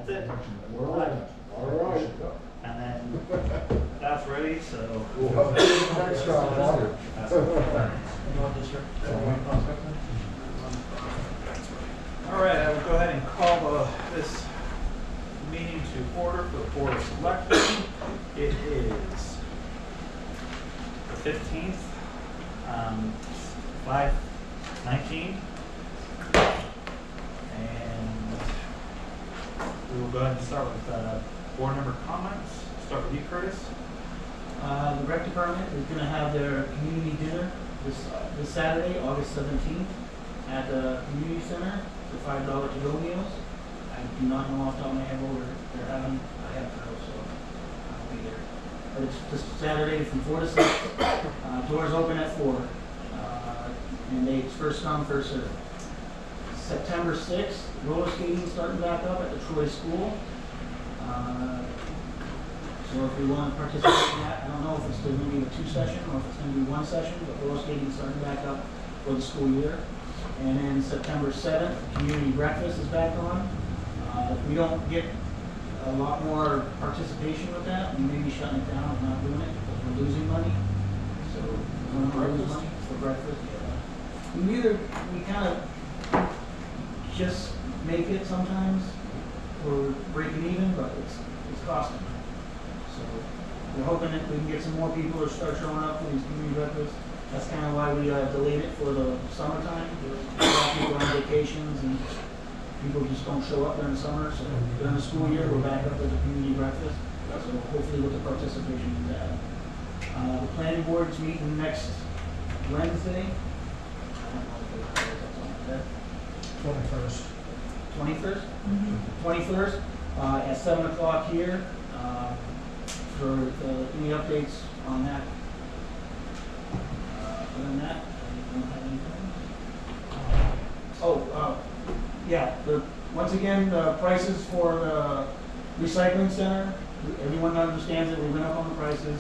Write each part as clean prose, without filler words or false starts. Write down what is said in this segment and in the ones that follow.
That's it. All right. All right. And then that's ready, so. We'll have to do it next time, huh? That's it. You want this, sir? All right, I will go ahead and call this meeting to order for the Board of Selectmen. It is the 15th, 5/19. And we will go ahead and start with board member comments. Start with you, Curtis. The rec department is going to have their community dinner this Saturday, August 17th, at the community center for $5 to-go meals. I do not know off the top of my head what they're having. I have to go, so I'll be there. But it's this Saturday from 4 to 6. Doors open at 4. And it's first come, first served. September 6th, roller skating starting back up at the Troy School. So if we want to participate in that, I don't know if it's going to be a 2-session or if it's going to be 1 session, but roller skating starting back up for the school year. And then September 7th, community breakfast is back on. If we don't get a lot more participation with that, we may be shutting it down and not doing it because we're losing money. So we don't want to lose money for breakfast. Yeah. We kind of just make it sometimes. We're breaking even, but it's costing. So we're hoping that we can get some more people to start showing up for these community breakfasts. That's kind of why we delayed it for the summertime. A lot of people on vacations and people just don't show up during the summer. So during the school year, we're back up with the community breakfast. So hopefully with the participation in that. The planning board's meeting next Wednesday. I don't know if it's 21st. 21st? 21st at 7 o'clock here. For any updates on that. Other than that, I don't have anything. Yeah. Once again, the prices for the recycling center. Everyone understands that we went up on the prices.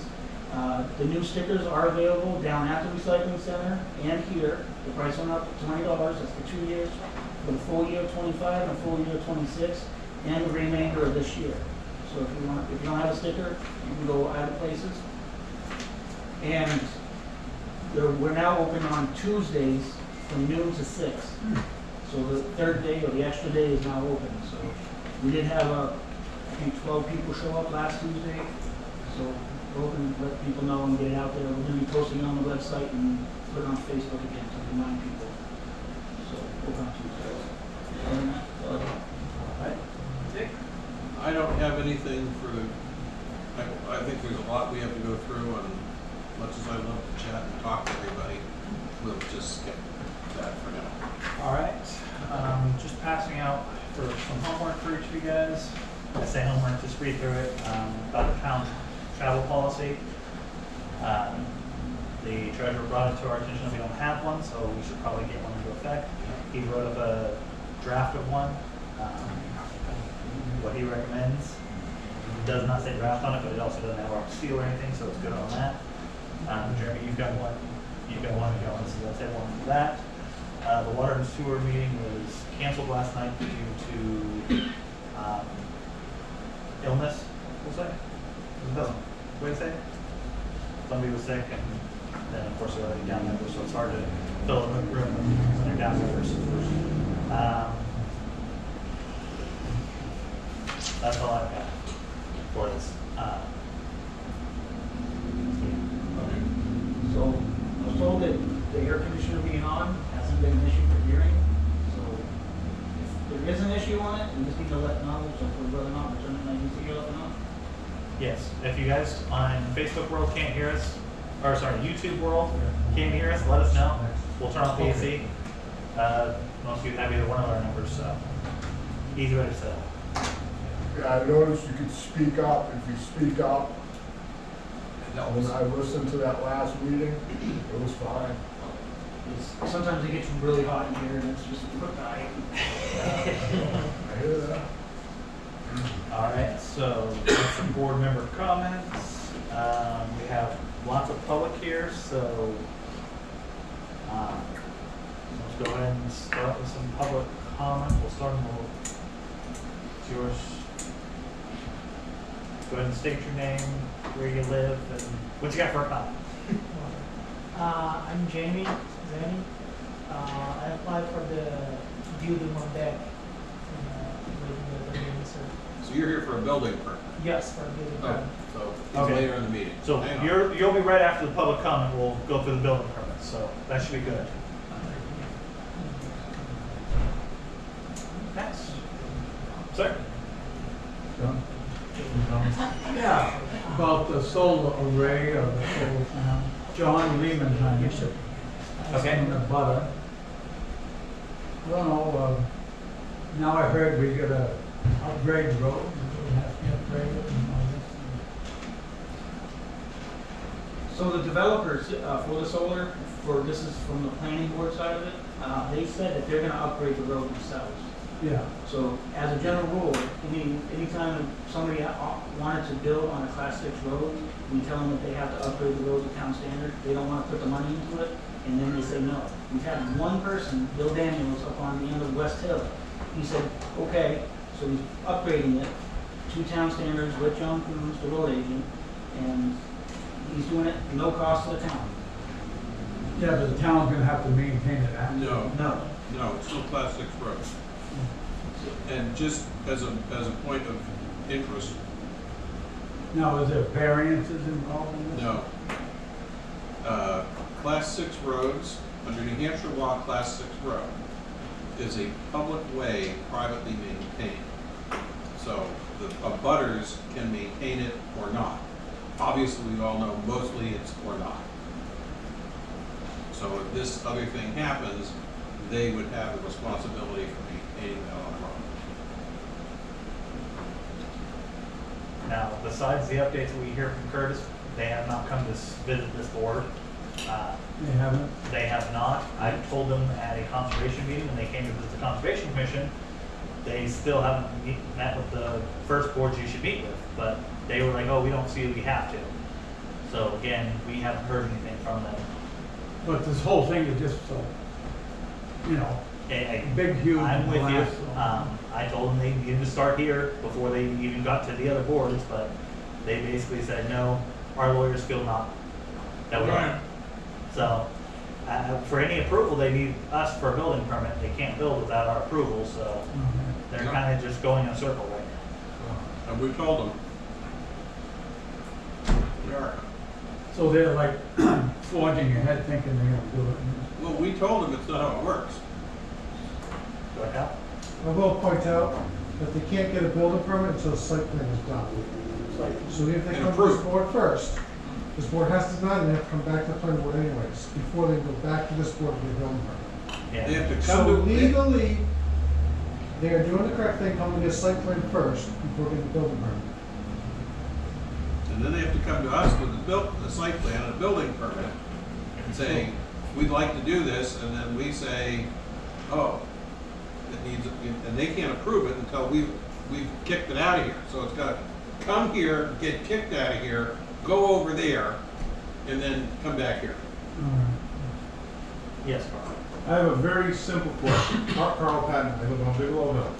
The new stickers are available down at the recycling center and here. The price went up to $20. That's for 2 years. For the full year of 25 and full year of 26, and the remainder of this year. So if you don't have a sticker, you can go other places. And we're now open on Tuesdays from noon to 6. So the third day or the extra day is now open. So we did have I think 12 people show up last Tuesday. So we're open to let people know and get it out there. We're going to be posting it on the website and put it on Facebook again to remind people. So open on Tuesday. Other than that, All right. Dick? I don't have anything for the, I think there's a lot we have to go through, and much as I love to chat and talk to everybody, we'll just skip that for now. All right. Just passing out for some homework for each of you guys. I say homework, just read through it. About the town travel policy. The treasurer brought it to our attention that we don't have one, so we should probably get one into effect. He wrote up a draft of one. What he recommends. It does not say draft on it, but it also doesn't have our seal or anything, so it's good on that. Jeremy, you've got one, so let's have one for that. The water and sewer meeting was canceled last night due to illness, we'll say. What do you say? Somebody was sick, and then of course they're already down there, so it's hard to fill a room when they're down there first. That's all I've got for this. So I was told that the air conditioner being on hasn't been an issue for hearing. So if there is an issue on it, we just need to let know. So if we're not returning, I need to hear let know. Yes, if you guys on Facebook world can't hear us, or sorry, YouTube world can't hear us, let us know. We'll turn off the AC. Most of you have either one of our numbers, so easy way to set up. Yeah, I noticed you could speak up if you speak up. When I listened to that last meeting, it was fine. Sometimes it gets really hot in here and it's just I hear that. All right, so some board member comments. We have lots of public here, so let's go ahead and start with some public comment. We'll start with yours. Go ahead and state your name, where you live, and what you got for a comment. I'm Jamie Zani. I applied for the building on deck with the minister. So you're here for a building permit? Yes, for a building Oh, permit. so it's Okay. later in the meeting. So Hang on. you'll be right after the public comment, we'll go through the building permit, so that should be good. Thanks. Sir? Yeah, about the solar array or the solar panel. John Lehman, I used to. Okay. In the butter. I don't know, now I heard we gotta upgrade the road, we have to upgrade it and all this. So the developers, for the solar, this is from the planning board side of it, they said that they're gonna upgrade the road themselves. Yeah, So as a general rule, anytime somebody wanted to build on a class 6 road, we tell them that they have to upgrade the road to town standard. They don't want to put the money into it, and then they say no. We've had one person, Bill Daniels, up on the end of West Hill. He said, okay, so he's upgrading it to town standards with John Cruz, the road agent, and he's doing it no cost to the town. yeah, but the town's gonna have to maintain it after. No, No. no, it's still class 6 road. And just as a point of interest, Now, is there variances involved in this? no. Class 6 roads, under New Hampshire law, class 6 road is a public way privately maintained. So the abutters can maintain it or not. Obviously, we all know mostly it's or not. So if this other thing happens, they would have the responsibility for maintaining that on the road. Now, besides the updates we hear from Curtis, they have not come to visit this board. They haven't? They have not. I told them at a conservation meeting, when they came to visit the Conservation Commission, they still haven't met with the first boards you should meet with, but they were like, oh, we don't see we have to. So again, we haven't heard anything from them. But this whole thing is just so, you know, big, huge. I'm with you. blast. I told them they needed to start here before they even got to the other boards, but they basically said, no, our lawyers feel not that we are. So, for any approval, they need us for a building permit. They can't build without our approval, so Mhm. they're Yeah. kind of just going in a circle right now. And we told them. We are. So they're like forging ahead thinking they're gonna do it. Well, we told them it's not how it works. Go ahead, Al. I will point out that they can't get a building permit until the site plan is done. So if they And come to this approved. board first, this board has to deny, and they have to come back to the planning board anyways, before they go back to this board to get a building permit. They Yeah. have to So come to. legally, they are doing the correct thing, coming to get a site plan first before getting the building permit. And then they have to come to us with the site plan and a building permit and say, we'd like to do this, and then we say, oh, it needs, and they can't approve it until we've kicked it out of here. So it's gotta come here, get kicked out of here, go over there, and then come back here. Yes, Carl. I have a very simple question. Carl Patton, I live on Bigelow Hill.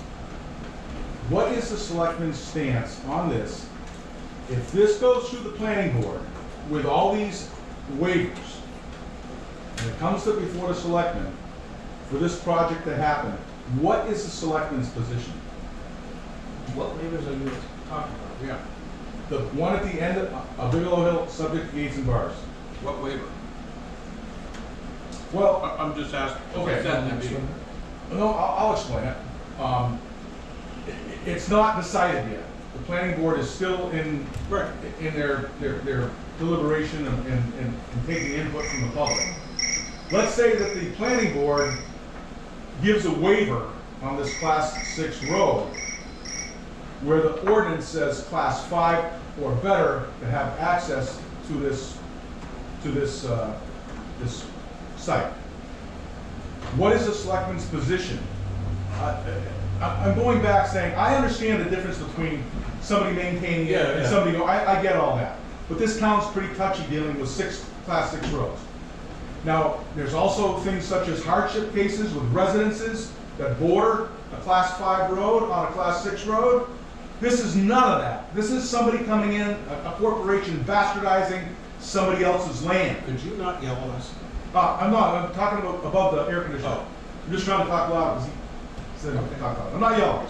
What is the selectmen's stance on this? If this goes through the planning board with all these waivers, and it comes to before the selectmen for this project to happen, what is the selectmen's position? What waivers are you talking about? Yeah. The one at the end of Bigelow Hill, subject to gates and bars. What waiver? Well, I'm just asking. okay. That meeting. No, I'll explain it. It's not decided yet. The planning board is still in Right. their deliberation and taking input from the public. Let's say that the planning board gives a waiver on this class 6 road where the ordinance says class 5 or better to have access to this site. What is the selectman's position? I'm going back saying, I understand the difference between somebody maintaining it and Yeah. somebody, I get all that. But this town's pretty touchy dealing with class 6 roads. Now, there's also things such as hardship cases with residences that border a class 5 road on a class 6 road. This is none of that. This is somebody coming in, a corporation bastardizing somebody else's land. Could you not yell at us? I'm not, I'm talking about above the air conditioner. Oh. I'm just trying to talk loud because he said to talk loud. I'm not yelling.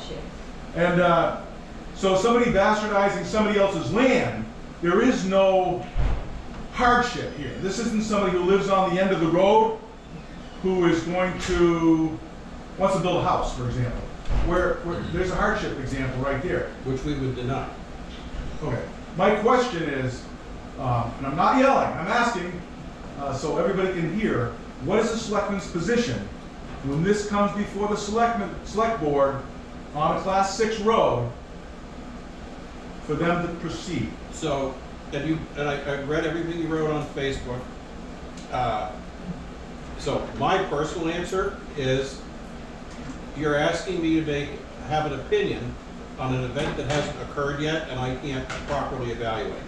And so somebody bastardizing somebody else's land, there is no hardship here. This isn't somebody who lives on the end of the road who is going to, wants to build a house, for example. Where there's a hardship example right there. Which we would deny. Okay. My question is, and I'm not yelling, I'm asking so everybody can hear, what is the selectman's position when this comes before the select board on a class 6 road for them to proceed? So, and I read everything you wrote on Facebook. So my personal answer is, you're asking me to have an opinion on an event that hasn't occurred yet, and I can't properly evaluate.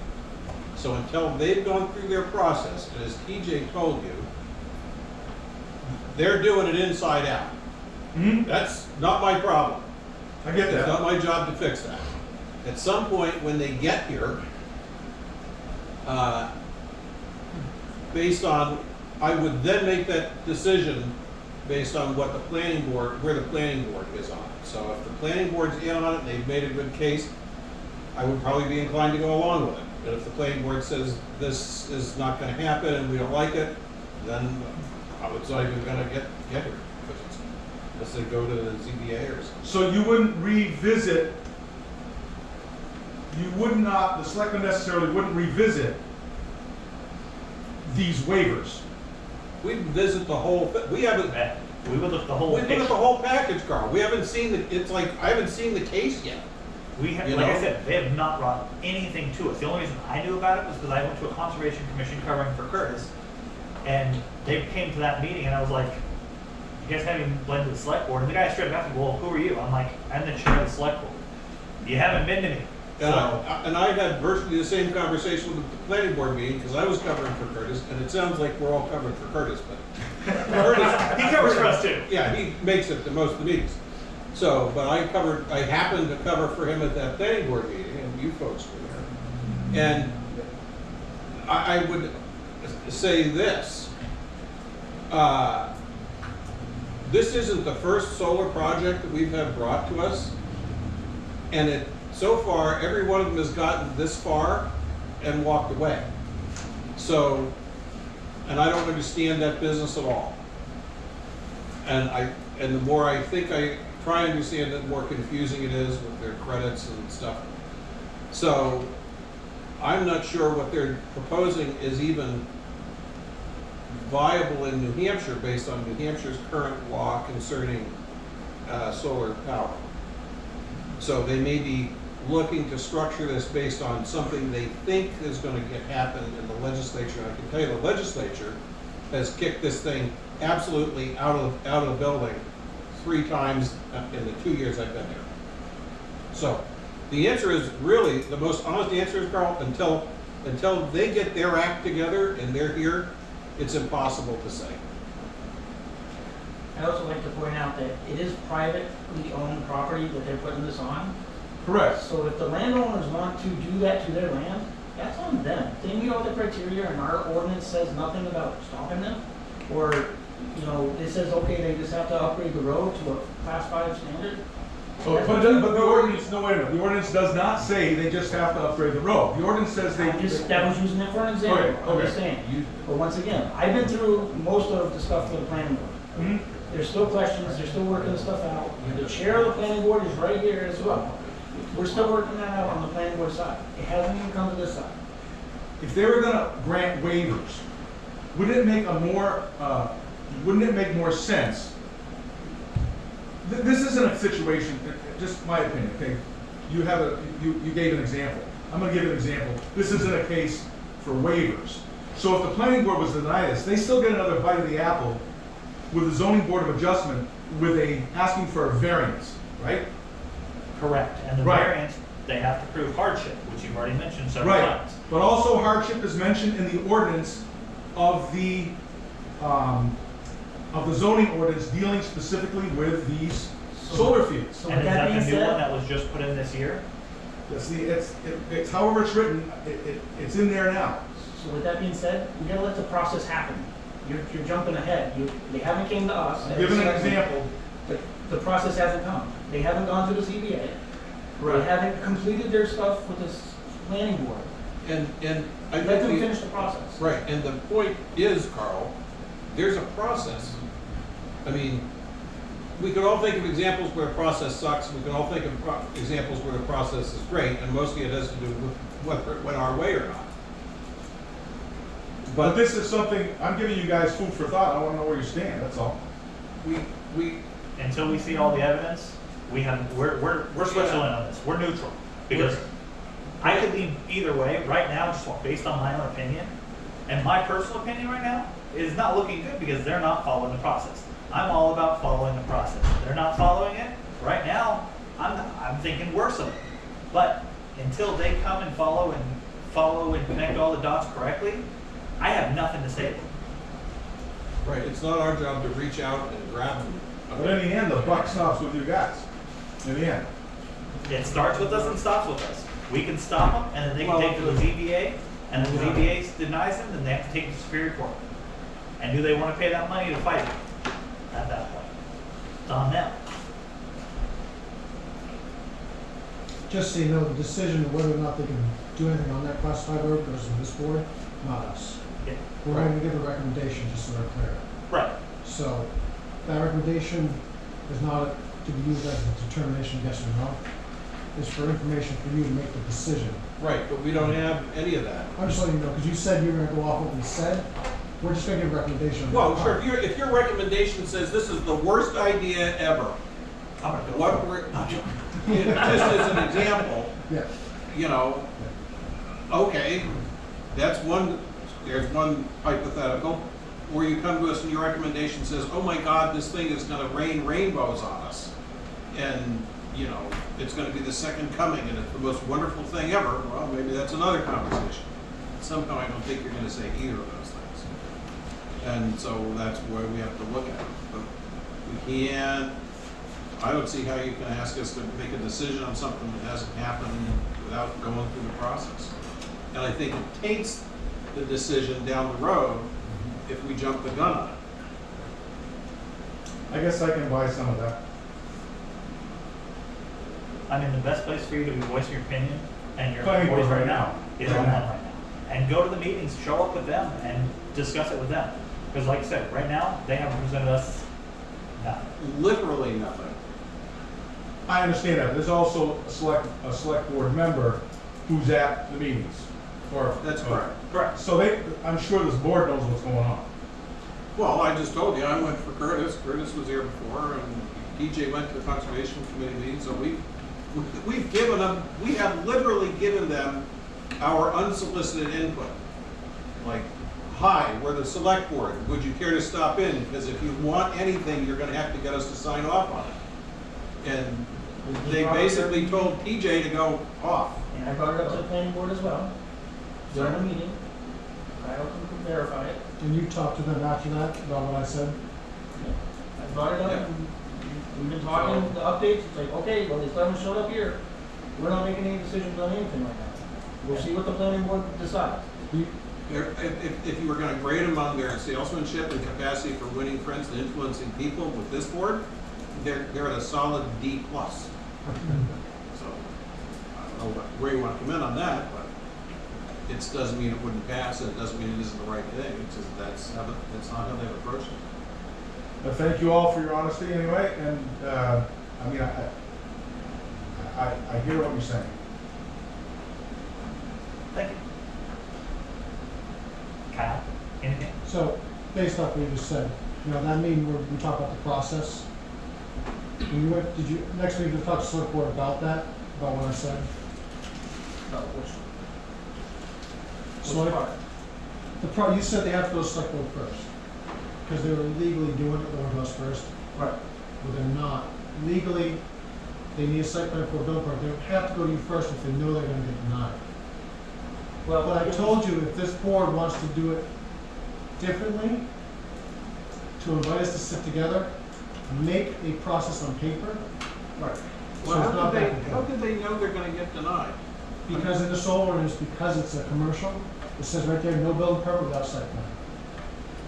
So until they've gone through their process, and as TJ told you, they're doing it inside out. Mm-hmm. That's not my problem. I get It's that. not my job to fix that. At some point when they get here, based on, I would then make that decision based on what the planning board, where the planning board is on it. So if the planning board's in on it and they've made a good case, I would probably be inclined to go along with it. But if the planning board says this is not gonna happen and we don't like it, then I was not even gonna get here. Unless they go to the ZBA or something. So you wouldn't revisit, you would not, the selectmen necessarily wouldn't revisit these waivers. We visit the whole, we haven't, We would look at the whole we look at picture. the whole package, Carl. We haven't seen the, it's like, I haven't seen the case yet. We have, You like I know? said, they have not brought anything to us. The only reason I knew about it was because I went to a conservation commission covering for Curtis, and they came to that meeting, and I was like, "You guys haven't even been to the select board." And the guy straight up asked me, "Well, who are you?" I'm like, "I'm the chair of the select board." You haven't been to me. And, So, I had virtually the same conversation with the planning board meeting, because I was covering for Curtis, and it sounds like we're all covering for Curtis, but Curtis, he covers for us too. yeah, he makes it to most of the meetings. So, but I happened to cover for him at that planning board meeting, and you folks were there. And I would say this, this isn't the first solar project that we've had brought to us, and so far, every one of them has gotten this far and walked away. So, and I don't understand that business at all. And the more I think I try and understand it, the more confusing it is with their credits and stuff. So, I'm not sure what they're proposing is even viable in New Hampshire based on New Hampshire's current law concerning solar power. So they may be looking to structure this based on something they think is going to happen in the legislature. I can tell you the legislature has kicked this thing absolutely out of the building 3 times in the 2 years I've been there. So the answer is really, the most honest answer is, Carl, until they get their act together and they're here, it's impossible to say. I'd also like to point out that it is privately owned property that they're putting this on. Correct. So if the landowners want to do that to their land, that's on them. They meet all the criteria, and our ordinance says nothing about stopping them. Or, you know, it says, okay, they just have to upgrade the road to a class 5 standard. But the ordinance, no, wait a minute, the ordinance does not say they just have to upgrade the road. The ordinance says they. That was using it for an example. Okay, I'm just okay. saying. But once again, I've been through most of the stuff for the planning board. Mhm. There's still questions, they're still working the stuff out. The chair of the planning board is right here as well. We're still working that out on the planning board side. It hasn't even come to this side. If they were gonna grant waivers, wouldn't it make more sense? This isn't a situation, just my opinion, okay? You gave an example. I'm gonna give an example. This isn't a case for waivers. So if the planning board was to deny this, they still get another bite of the apple with the zoning board of adjustment asking for a variance, right? Correct. And the Right. variance, they have to prove hardship, which you've already mentioned several Right, times. but also hardship is mentioned in the ordinance of the zoning ordinance dealing specifically with these solar fields. So And with is that that being the new one said, that was just put in this year? See, it's however it's written, it's in there now. So with that being said, we gotta let the process happen. You're jumping ahead. They haven't came to us. Give an example. But the process hasn't come. They haven't gone to the ZBA. They haven't completed their stuff with this planning board. And I Let think them finish the process. right, and the point is, Carl, there's a process. I mean, we could all think of examples where the process sucks, we can all think of examples where the process is great, and mostly it has to do with whether it went our way or not. But this is something, I'm giving you guys food for thought, I wanna know where you stand, that's all. We Until we see all the evidence, we're switching in on this. We're neutral. Because I could lean either way right now, just based on my own opinion. And my personal opinion right now is not looking good because they're not following the process. I'm all about following the process. They're not following it. Right now, I'm thinking worse of it. But until they come and follow and connect all the dots correctly, I have nothing to say to them. right, it's not our job to reach out and grab them. But in the end, the buck stops with you guys, in the end. It starts with us and stops with us. We can stop them, and then they can Well, take it to the ZBA, and then the ZBA denies them, then they have to take it to Superior Court. And do they want to pay that money to fight it at that point? It's on them. Just so you know, the decision of whether or not they can do anything on that classified road goes to this board, not us. Yeah. We're going to give a recommendation, just so we're clear. Right. So, that recommendation is not to be used as a determination, yes or no. It's for information for you to make the decision. Right, but we don't have any of that. I'm just letting you know, because you said you were gonna go off what we said. We're just gonna give a recommendation. Well, sure, if your recommendation says this is the worst idea ever, I'm gonna go. what we're, just as an example, Yeah. you know, okay, there's one hypothetical, where you come to us and your recommendation says, oh my God, this thing is gonna rain rainbows on us. And, you know, it's gonna be the second coming and it's the most wonderful thing ever. Well, maybe that's another conversation. Somehow I don't think you're gonna say either of those things. And so that's where we have to look at it. But we can't, I don't see how you can ask us to make a decision on something that hasn't happened without going through the process. And I think it taints the decision down the road if we jump the gun on it. I guess I can buy some of that. I mean, the best place for you to be voicing your opinion and your Planning voice board right right now is Right on now. them right now. And go to the meetings, show up with them, and discuss it with them. Because like I said, right now, they haven't presented us nothing. Literally nothing. I understand that, there's also a select board member who's at the meetings. Or That's correct. Correct. So I'm sure this board knows what's going on. Well, I just told you, I went for Curtis. Curtis was here before, and DJ went to the Conservation Committee meeting, so we've given them, we have literally given them our unsolicited input. Like, hi, we're the select board, would you care to stop in? Because if you want anything, you're gonna have to get us to sign off on it. And they basically told PJ to go off. And I brought it up to the planning board as well, during the meeting. Kyle can verify it. And you talked to them after that about what I said? I brought it up, Yeah. and we've been talking, the updates, it's like, okay, well, they still haven't showed up here. We're not making any decisions on anything right now. We'll see what the planning board decides. If you were gonna grade them on their salesmanship and capacity for winning friends and influencing people with this board, they're at a solid D+. So, I don't know where you wanna come in on that, but it doesn't mean it wouldn't pass, and it doesn't mean it isn't the right thing, it's just that's not how they've approached it. But thank you all for your honesty anyway, and, I mean, I hear what you're saying. Thank you. Kyle, anything? So, based off what you just said, that meeting where we talked about the process, when you went, next week you talk to the select board about that, about what I said? No, which Select, you said they have to go to select board first, because they were legally doing it, going to us first. Right. But they're not. Legally, they need a site plan for a building permit, they would have to go to you first if they know they're gonna get denied. Well, But I told you, if this board wants to do it differently, to invite us to sit together, make a process on paper, Right. So Well, it's not that how big. could they know they're gonna get denied? Because in the solar ordinance, because it's a commercial, it says right there, no building permit without site plan.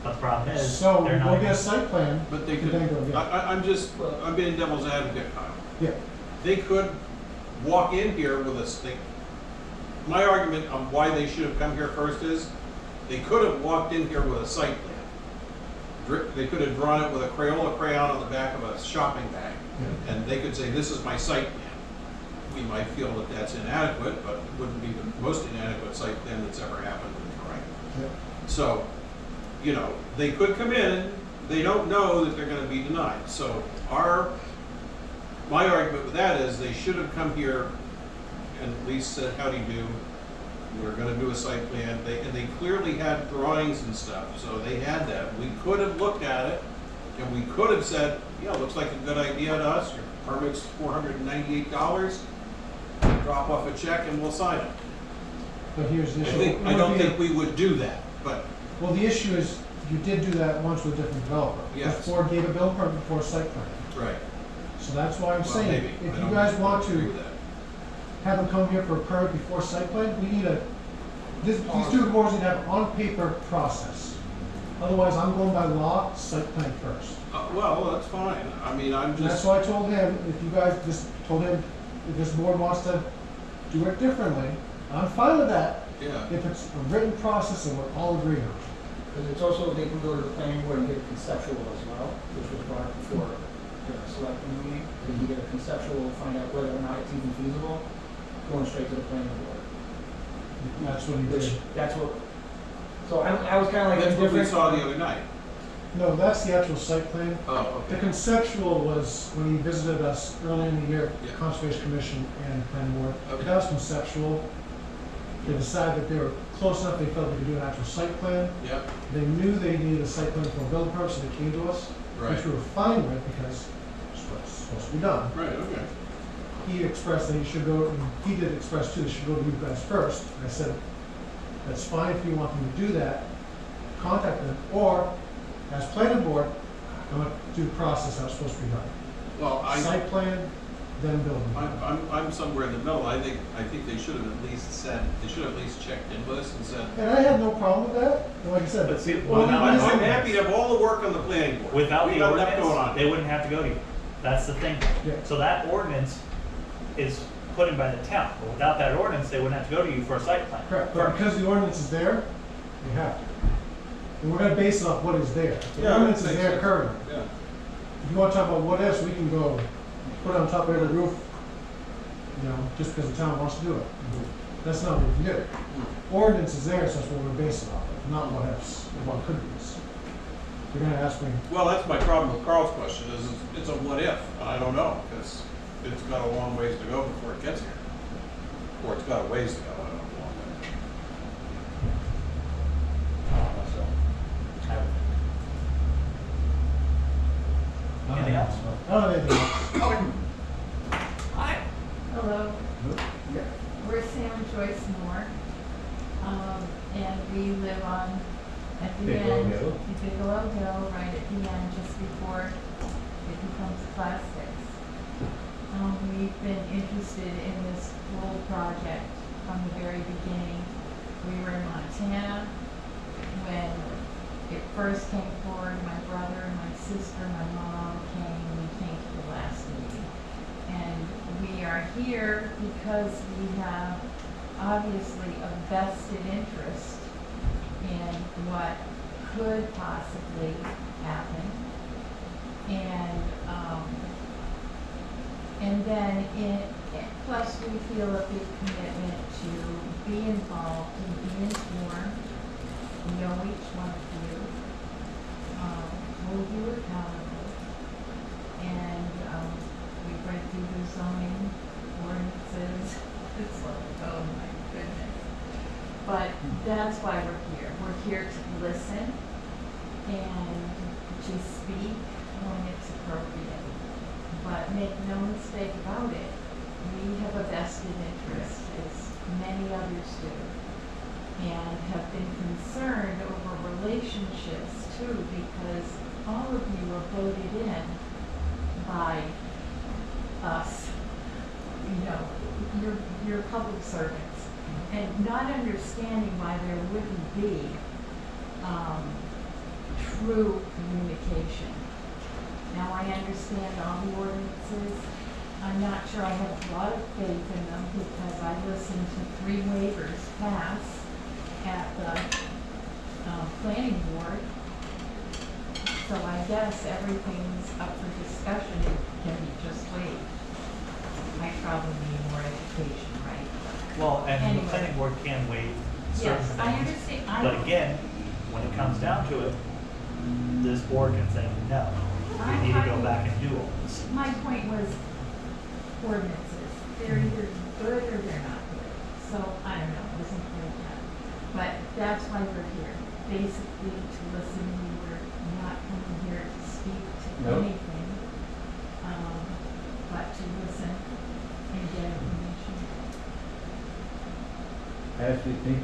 But the problem is, So they're we'll not. get a site plan, But they and could, then go get it. I'm being devil's advocate, Kyle. Yeah, They could walk in here with a stick. My argument on why they should have come here first is, they could have walked in here with a site plan. They could have drawn it with a Crayola crayon on the back of a shopping bag, yeah. and they could say, this is my site plan. We might feel that that's inadequate, but it wouldn't be the most inadequate site plan that's ever happened in Troy. Yeah. So, you know, they could come in, they don't know that they're gonna be denied. So my argument with that is they should have come here and at least said, how do you do? We're gonna do a site plan. And they clearly had drawings and stuff, so they had that. We could have looked at it and we could have said, yeah, looks like a good idea to us. Your permit's $498. Drop off a check and we'll sign it. But here's the issue. I don't think we would do that, but Well, the issue is, you did do that once with a different developer. Yes. Before gave a building permit before a site plan. right. So that's why I'm Well, saying, maybe. if I you don't guys want agree to with that. have them come here for a permit before site plan, we need these two boards need to have an on-paper process. Otherwise, I'm going by law, site plan first. Well, that's fine. I mean, I'm And that's just, why I told him, if you guys just told him, if this board wants to do it differently, I'm fine with that, yeah. if it's a written process and we're all agreed on. Because it's also, they can go to the planning board and get a conceptual as well, which was brought up before the selectmen meeting. They can get a conceptual, find out whether or not it's even feasible, going straight to the planning board. That's what he Which, did. that's what, so I was kind of like That's what we indifferent. saw the other night. No, that's the actual site plan. Oh, The okay. conceptual was when he visited us early in the year, Yeah. Conservation Commission and Planning Board. Okay. That was conceptual. They decided that they were close enough, they felt they could do an actual site plan. Yep, They knew they needed a site plan for a building permit, so they came to us, right. which we were fine with because it's what's supposed to be done. Right, okay. He expressed that he should go, and he did express too, they should go to you guys first. And I said, that's fine if you want them to do that, contact them, or as planning board, I'm gonna do the process how it's supposed to be done. Well, Site plan, then building. I'm somewhere in the middle. I think they should have at least said, they should have at least checked in with us and said, And I had no problem with that, and like I said, But see, well, without- what is I'm it? happy to have all the work on the planning board. Without We the got enough going on. ordinance, they wouldn't have to go to you. That's the thing. Yeah. So that ordinance is put in by the town, but without that ordinance, they wouldn't have to go to you for a site plan. Correct, but because the ordinance is there, you have to. And we're gonna base it off what is there. The Yeah, ordinance is makes there sense. currently. Yeah. If you wanna talk about what ifs, we can go put it on top of every roof, you know, just because the town wants to do it. That's not what we can do. Ordinance is there, so that's what we're basing off of, not what ifs, or what could be. You're gonna ask me, Well, that's my problem with Carl's question is it's a what if. I don't know, because it's got a long ways to go before it gets here. Or it's got a ways to go, I don't know. a long way. So, anything else? I don't have anything else. Hi. Hello. We're Sam and Joyce Moore. And we live on, at the Bigelow end, Hill. Bigelow Hill, right at the end, just before it becomes plastics. We've been interested in this whole project from the very beginning. We were in Montana when it first came forward. My brother, my sister, my mom came. We came to the last meeting. And we are here because we have obviously a vested interest in what could possibly happen. And then plus we feel a big commitment to be involved and be informed, know each one of you, hold you accountable. And we've read through the zoning ordinances. It's like, oh my goodness. But that's why we're here. We're here to listen and to speak when it's appropriate. But make no mistake about it, we have a vested interest, as many others do, and have been concerned over relationships too, because all of you are voted in by us you know, you're public servants, and not understanding why there wouldn't be true communication. Now, I understand all the ordinances. I'm not sure I have a lot of faith in them because I listened to 3 waivers pass at the planning board. So I guess everything's up for discussion and can be just waived. I probably need more education, right? Well, and the Anyway. planning board can waive certain Yes, things. I understand. But again, when it comes down to it, this board can say, no, we need to go back and do all this. My point was ordinances. They're either good or they're not good. So, I don't know, it wasn't like that. But that's why we're here, basically to listen. We were not coming here to speak to Nope. anything, but to listen and get information. As we think,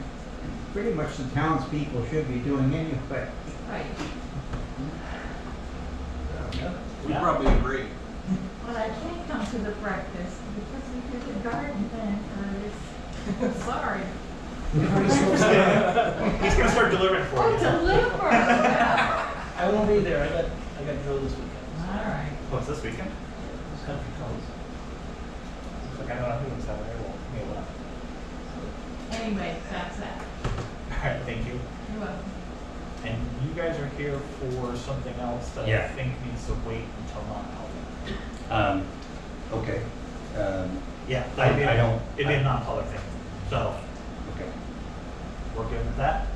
pretty much the townspeople should be doing anyway. Right. We Yeah. probably agree. But I can't come to the breakfast because we did the garden thing, Curtis. Sorry. He's gonna start delivering for Oh, you. deliver! I won't be there, I got drilled this weekend. All right. Oh, it's this weekend? It's country colors. Like, I don't know who was having it, well, me left. Anyway, that's that. All right, thank you. You're welcome. And you guys are here for something else that I Yeah. think needs to wait until non-public. Okay. Yeah, I don't- it'd be a non-public thing, so Okay. we're good with that.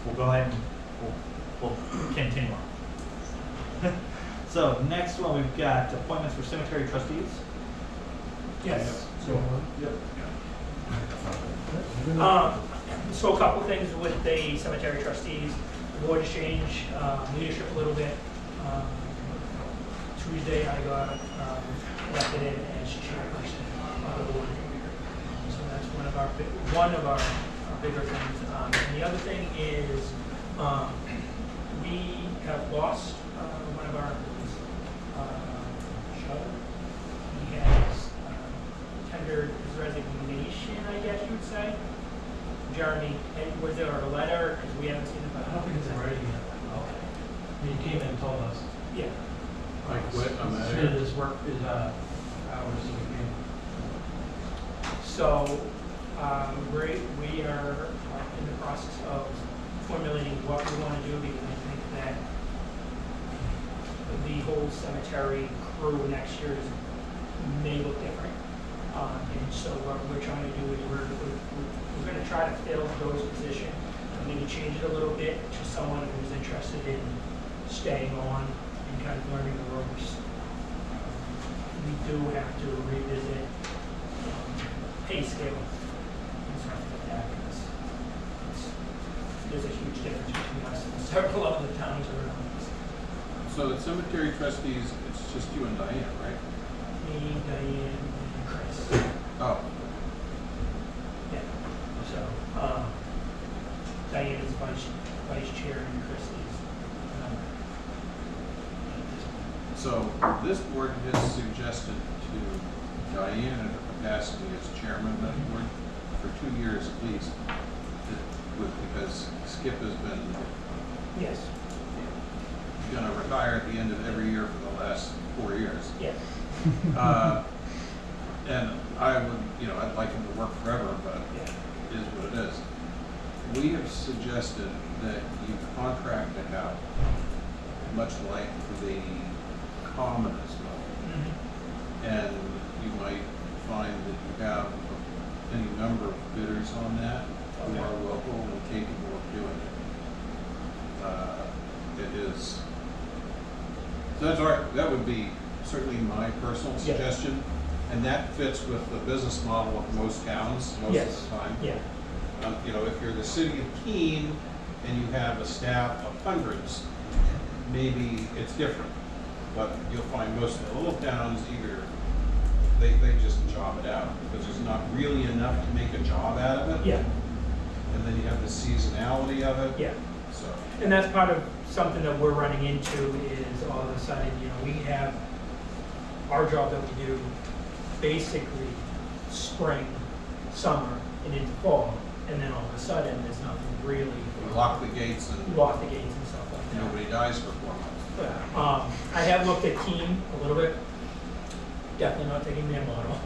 We'll go ahead and we'll continue on. So next one, we've got appointments for cemetery trustees. Yes. Yep. So a couple things with the cemetery trustees. The board has changed leadership a little bit. Tuesday, I got elected in as chairperson of the board. So that's one of our bigger things. And the other thing is we have lost one of our employees, Shuttle. He has tendered his resignation, I guess you would say. Jeremy, and was there a letter? Because we haven't seen it. I don't think it's in writing yet. Okay. He came in and told us. Yeah. I quit, I'm out of Submitted here. his work, his hours, so we came. So we are in the process of formulating what we want to do because I think that the whole cemetery crew next year may look different. And so what we're trying to do is we're going to try to fill those positions. I'm going to change it a little bit to someone who's interested in staying on and kind of learning the ropes. We do have to revisit pay scale and stuff like that because there's a huge difference between us and several other towns around us. So the cemetery trustees, it's just you and Diane, right? Me, Diane, and Chris. Oh, Yeah. So Diane is vice chair and Chris is member. so this board has suggested to Diane in her capacity as chairman of that board for 2 years at least, because Skip has been Yes. gonna retire at the end of every year for the last 4 years. Yes. And I would, I'd like him to work forever, but Yeah. it is what it is. We have suggested that you contract it out, much like the commoners will. Mm-hmm. And you might find that you have any number of bidders on that who Okay. are local and capable of doing it. It is, so that's all right, that would be certainly my personal Yeah. suggestion. And that fits with the business model of most towns most Yes. of the time. Yeah. If you're the city of Keene and you have a staff of hundreds, maybe it's different. But you'll find most of the little towns either, they just job it out because there's not really enough to make a job out of it. Yeah. And then you have the seasonality of it. Yeah. So, And that's part of something that we're running into is all of a sudden, we have our job that we do basically spring, summer, and into fall, and then all of a sudden, there's nothing really. We lock the gates and Lock the gates and stuff like that. nobody dies for 4 months. Yeah, I have looked at Keene a little bit, definitely not taking their model.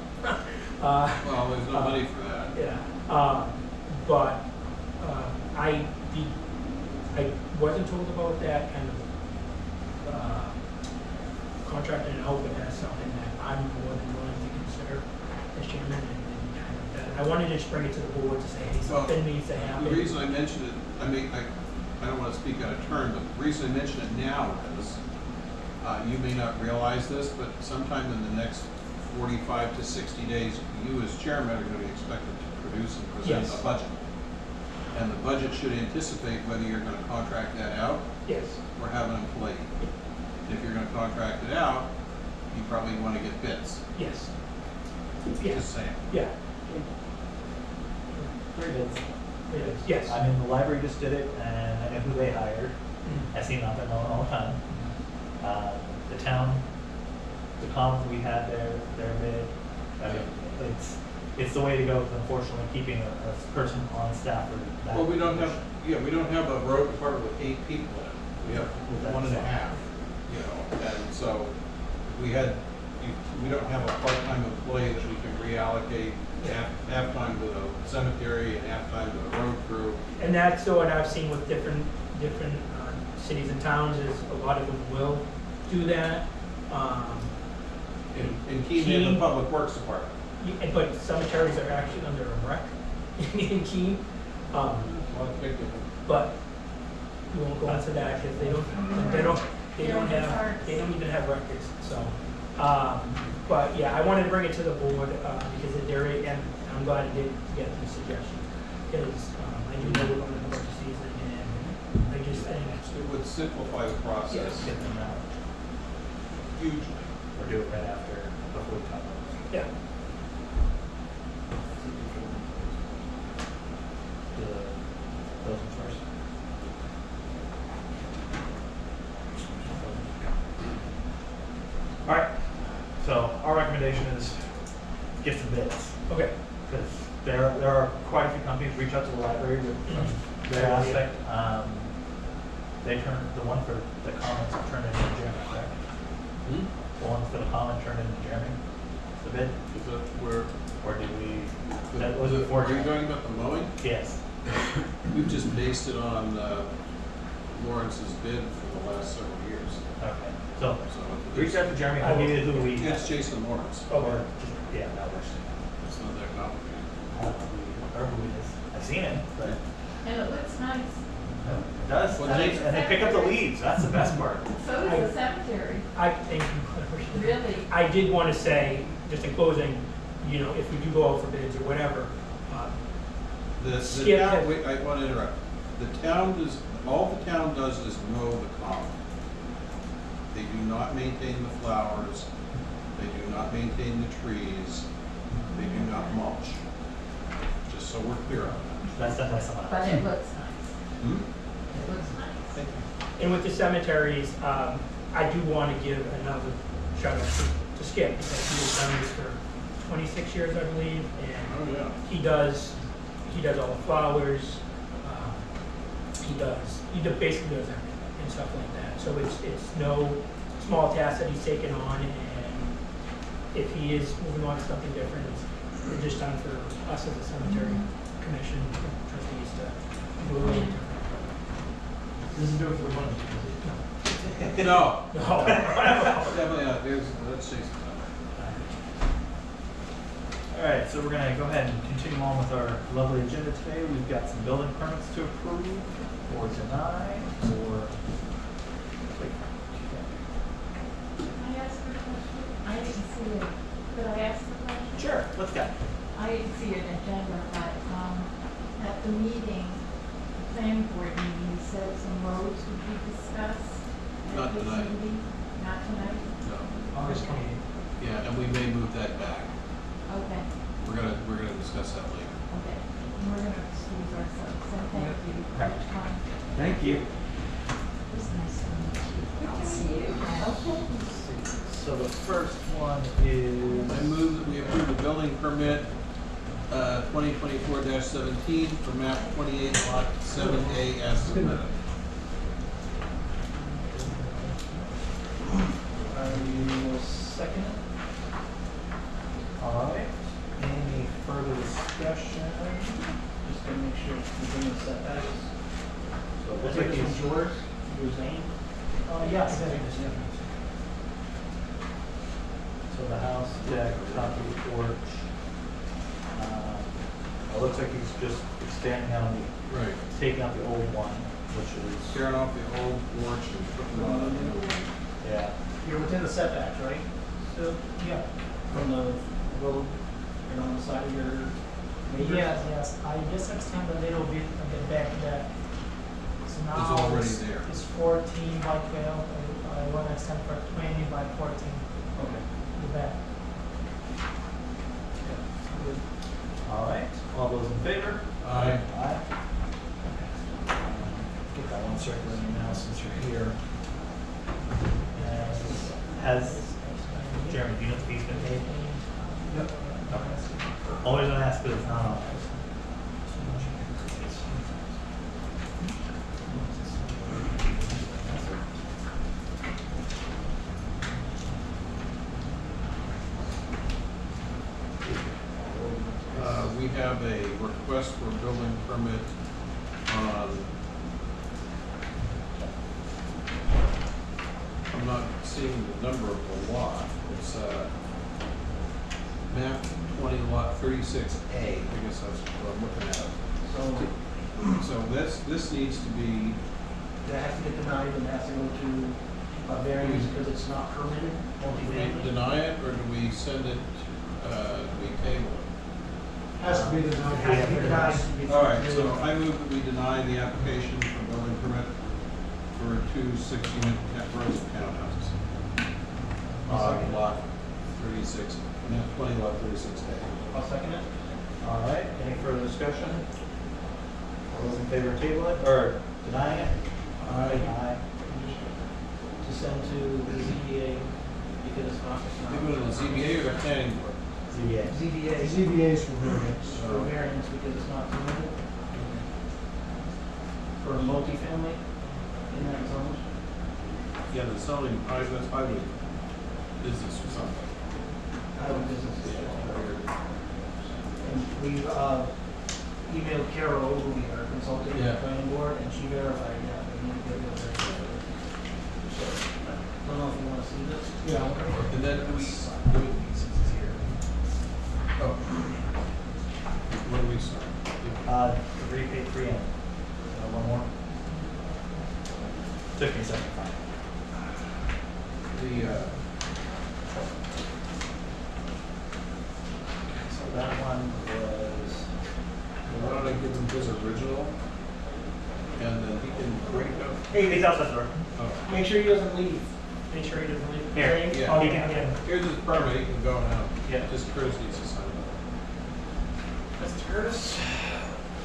Well, there's no money for that. Yeah, but I wasn't told about that kind of contract, and I hope it has something that I'm more than willing to consider as chairman and kind of that. I wanted to just bring it to the board to say, hey, something needs to happen. The reason I mentioned it, I don't want to speak out of turn, but the reason I mention it now is, you may not realize this, but sometime in the next 45 to 60 days, you as chairman are going to be expected to produce and present Yes. a budget. And the budget should anticipate whether you're going to contract that out Yes. or have an employee. If you're going to contract it out, you probably want to get bids. Yes. Just Yes. saying. Yeah. Three bids. Yes. I mean, the library just did it, and I know who they hired. I see them out there mowing all the time. The town, the commons, we had their bid. I mean, it's the way to go, unfortunately, keeping a person on staff for that. Well, we don't have a road department with 8 people in it. We have 1.5, you know, and so we don't have a part-time employee that we can reallocate half-time to the cemetery and half-time to the road crew. And that's what I've seen with different cities and towns, is a lot of them will do that. In Keene, in the Public Works Department. But cemeteries are actually under a rec in Keene. But we won't go into that because they don't even have records. So, but yeah, I wanted to bring it to the board because and I'm glad I did get the suggestion, because I do know we're going to budget season, and I just think It would simplify the process. Yes. Get them out, Hugely. or do it right after, before we talk about yeah. those ones first. All right, so our recommendation is get some bids, Okay. because there are quite a few companies reach out to the library with their aspect. The one for the commons turned into Jeremy, correct? The one for the common turned into Jeremy, the bid, Is that where, or did we, that was before. are you talking about the mowing? Yes. We've just based it on Lawrence's bid for the last several years. Okay, so So reach out to Jeremy, I'll give you who we. It's Jason Lawrence. Or just, yeah, that works. It's not that complicated. I don't know who it is. I've seen it, but And it looks nice. it does. Well, And they pick up the leaves. That's the best part. So is the cemetery. I thank you. Really? I did want to say, just in closing, you know, if we do go out for bids or whatever, The Skip town, had- wait, I want to interrupt. All the town does is mow the common. They do not maintain the flowers. They do not maintain the trees. They do not mulch. Just so we're clear on that. That's done by someone But else. it looks nice. It looks nice. and with the cemeteries, I do want to give another shout out to Skip, because he has done this for 26 years, I believe, and Oh, yeah. he does all the flowers, he basically does everything and stuff like that. So it's no small task that he's taken on, and if he is moving on to something different, it's just time for us as a cemetery commission trustees to do a little different. Doesn't do it for the money. No. No. Definitely not. Let's chase it. All right, so we're gonna go ahead and continue on with our lovely agenda today. We've got some building permits to approve or deny, or. Wait. Can I ask a question? I didn't see it. Could I ask a question? Sure, let's go. I didn't see an agenda, but, at the meeting, the planning board meeting, you said some roads would be discussed. at Not this tonight. meeting. Not tonight? No. August 28th. Yeah, and we may move that back. Okay, We're gonna discuss that later. okay. We're gonna excuse ourselves, so thank you for your time. Thank you. It was nice to meet you. Good to see you. Okay. So So the first one is. I move that we approve the building permit, 2024-17 for map 28 lot 7A as submitted. I will second it. All right. Any further discussion? Just to make sure within the setbacks. So it looks Take like this he's. one's yours, yours name. Yes. So the house, deck, concrete porch. It looks like he's just expanding on the, Right. taking out the old one, which is. Tearing off the old porch and putting on a new one. Yeah. You're within the setbacks, right? So, Yeah. from the road and on the side of your neighbors? Yes, I just extend a little bit on the back deck. So now It's already there. It's 14 by 12, I want to extend for 20 by 14, Okay. the back. All right. All those in favor? Aye. Aye. Get that one circulating now since you're here. And has, Jeremy, do you know if he's been paid? Yep. Okay. Always gonna ask, but it's not on. We have a request for a building permit on, I'm not seeing the number of the lot. It's map 20 lot 36A, I guess that's what I'm looking at. So this needs to be, That has to get denied and has to go to variance because it's not permitted, do we multifamily? deny it or do we send it, do we table it? Has to be It denied. has to be denied. All right, so I move that we deny the application for building permit for 2 6-unit rows of townhouses. On lot 36, map 20 lot 36A. I'll second it. All right. Any further discussion? All those in favor of table it or denying it? Aye. To send to the ZBA because it's not. Give it to the ZBA or the planning board? ZBA. ZBA. ZBA's for variance. For variance because it's not permitted. For a multifamily in that zone. Yeah, the zoning, that's highway business or something. Highway business. And we've emailed Carol Ogilvy, our consultant in the Yeah. planning board, and she verified that. We need to get it there. So, I don't know if you want to see this. Yeah. And then oh, what do we sign? Repeat 3 in. One more. Took me a second to find it. The, So that one was. why don't I give him his original? And then he can break up. Hey, he's outside the door. Oh, Make sure he doesn't leave. Make sure he doesn't leave. Here. Yeah. Oh, he can, yeah. here's his permit, he can go now. Yeah. Just Chris needs to sign it. Mr. Curtis?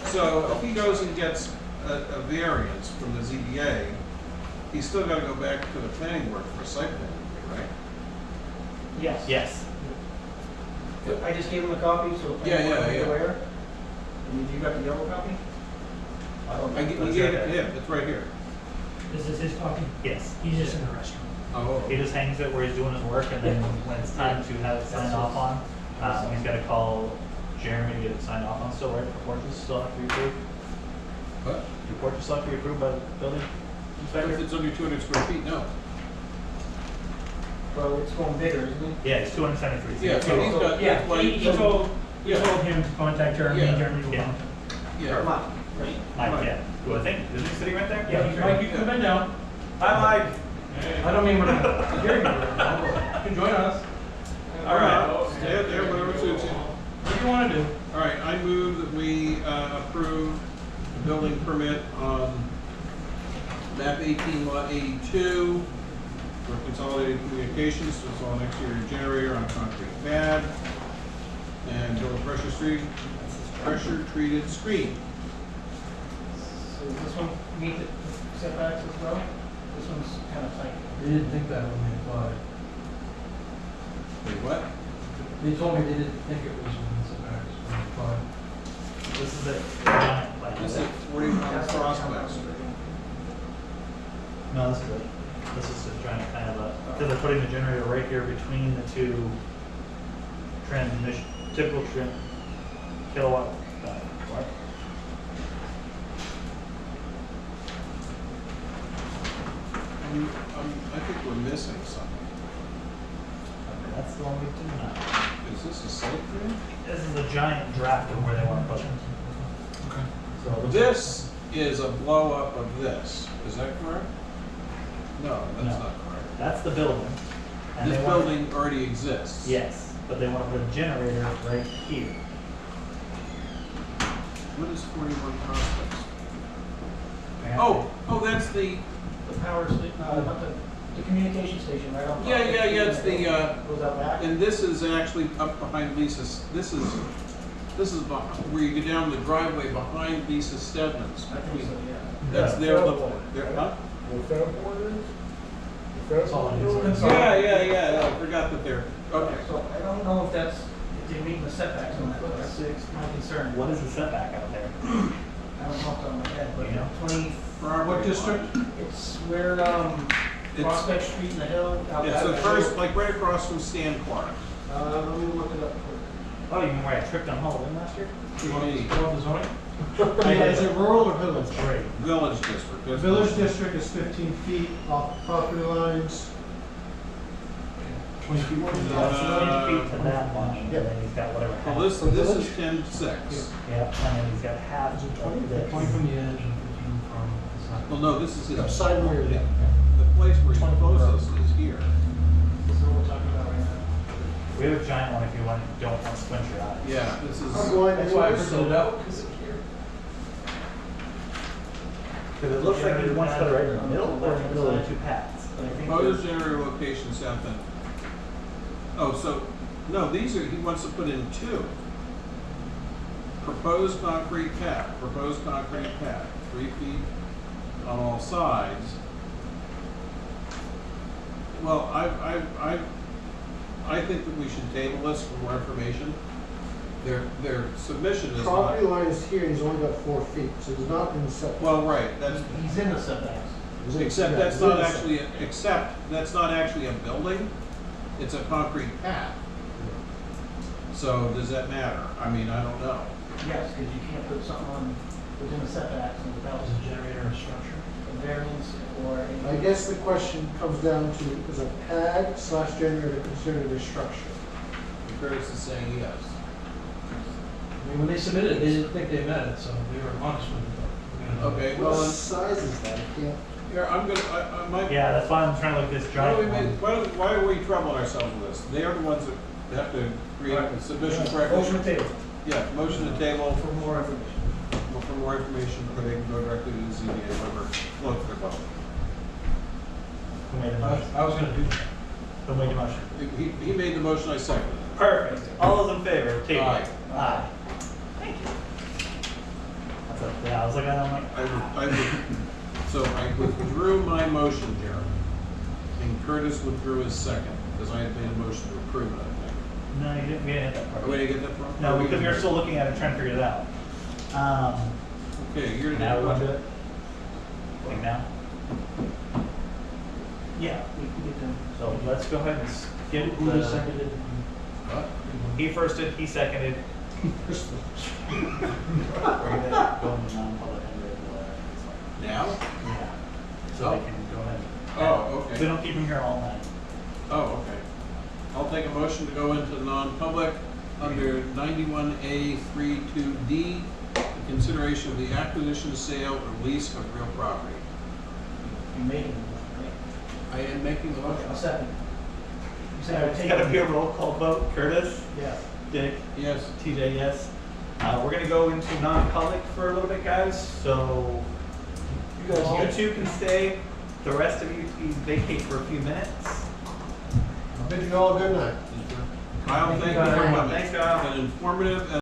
So if he goes and gets a variance from the ZBA, he's still gotta go back to the planning board for a site plan, right? Yes. Yes. I just gave him a copy, so. the Yeah, planning board yeah, will be yeah. aware. And you got the yellow copy? I gave it to him, it's right here. This is his copy? Yes. He's just in the restaurant. Oh, He just hangs it where he's doing his work, and then when it's time to have it signed off on, he's got to call Jeremy to get it signed off on. Still, right? The porches still have to be approved. what? Do porches still have to be approved by the building If inspector? it's under 200 square feet, no. Well, it's going bigger, isn't it? Yeah, it's 273. Yeah, so he's got, Yeah, like, he told him to contact Jeremy, Yeah. Jeremy will Yeah. contact. yeah. Mike, right? Mike, yeah. Do I think? Isn't he sitting right there? Yeah, he's right, you can come in now. Hi, Mike. I don't mean we're not hearing you. You can join us. All right. Stay out there, whatever suits you. What do you want to do? All right, I move that we approve the building permit on map 18 lot 82 for consolidated communications to install an exterior generator on a concrete pad and build a pressure treated screen. So does this one meet the setbacks as well? This one's kind of tight. We didn't think that when we applied. Wait, what? They told me they didn't think it was within setbacks from the front. This is the giant plan. This is 41 Prospect Street. No, this is just trying to kind of, because they're putting the generator right here between the two transmission, typical kilowatt. What? I think we're missing something. Okay, that's the one we do not. Is this a site plan? This is a giant draft of where they want to put it. Okay. So it looks This is a blow up of this, is that correct? No, that's No. not correct. That's the building. And This they want- building already exists. Yes, but they want to put a generator right here. What is 41 Prospect Street? Apparently- Oh, that's the, The power, not the communication station, right on. yeah, it's the, Goes out back. and this is actually up behind Lisa's, this is where you go down the driveway behind Lisa Stedman's. I think so, yeah. That's Yeah, their, fair their, huh? The Fairport is? The That's all I need to Fairport say. building? Yeah, I forgot that they're, okay. So I don't know if that's, if they meet the setbacks on that, but that's my concern. What is the setback out there? I don't know off the top of my head, but You know? 20, What district? it's where, It's, Prospect Street and the hill. out yeah, back so of the first, hill. like right across from Stan Clark. Let me look it up quick. Oh, you mean where I tripped on Halloween last year? You want me- Go on the zoning? Yeah, is it rural or village? That's great. Village District. The that's village what- district is 15 feet off property lines. 20 feet. Yeah, 20 feet to that line, and Yeah. then he's got whatever. Well, half- this is 10-6. Yep, and then he's got half Is it of 20? this. 20 from the edge and 15 from the side. Well, no, this is his. Side rear, yeah. The place where he's 20 closest is here. This is what we're talking about right now. We have a giant one if you don't want to squint your eyes. Yeah, this is. I'm blind That's why I anyway, printed it so. out, because it's here. Because it looks like he wants to put it right in the middle, or in the middle of the two paths. But I think Proposed there's- generator location south end. Oh, so, no, these are, he wants to put in two. Proposed concrete pad, 3 feet on all sides. Well, I think that we should table this for more information. Their submission is Property not, line is here, he's only got 4 feet, so he's not in the setback. well, right, that's, He's in the setbacks. except that's not actually, that's not actually a building, it's a concrete pad. So does that matter? I mean, I don't know. Yes, because you can't put something on within the setbacks and without Is a generator a structure? a variance or. I guess the question comes down to, is a pad / generator considered a structure? Curtis is saying yes. I mean, when they submitted it, they didn't think they met it, so they were honest with it. Okay, What well, size is that? I can't. here, I'm gonna, I might. Yeah, that's why I'm trying to look at this Why do we giant one. why are we troubling ourselves with this? They are the ones that have to create a submission correctly. Motion to table Yeah, motion to table for more information. for more information, or they can go directly to the ZBA, whoever floats their boat. Who made the motion? I was gonna do that. Who made the motion? He made the motion, I seconded it. Perfect. All those in favor of table? Aye. Aye. Thank you. That's a, yeah, I was looking at it, I'm like, So I withdrew my motion, Jeremy, and Curtis withdrew his second, because I had made a motion to approve it, I think. no, you didn't, we didn't hit that part. Where did I get that from? No, because we were still looking at it, trying to figure it out. Okay, you're Now we want to do gonna. it? Like now? Yeah, we can get them. So let's go ahead and skip Who just the, seconded? What? he firsted, he seconded. We're gonna go into non-public under the, Now? yeah. So they can go ahead. Oh, We okay. don't keep him here all night. Oh, okay. I'll take a motion to go into non-public under 91A 32D, in consideration of the acquisition, sale, or lease of real property. You made them, right? I am making the Okay, motion. I'll second. You said It's I'll gotta take be it. a roll call vote. Curtis? Yeah. Dick? Yes. TJ, yes. We're gonna go into non-public for a little bit, guys, so you two can stay. The rest of you please vacate for a few minutes. Bid you all good night. Kyle, thank you very much. Thanks, Kyle. An informative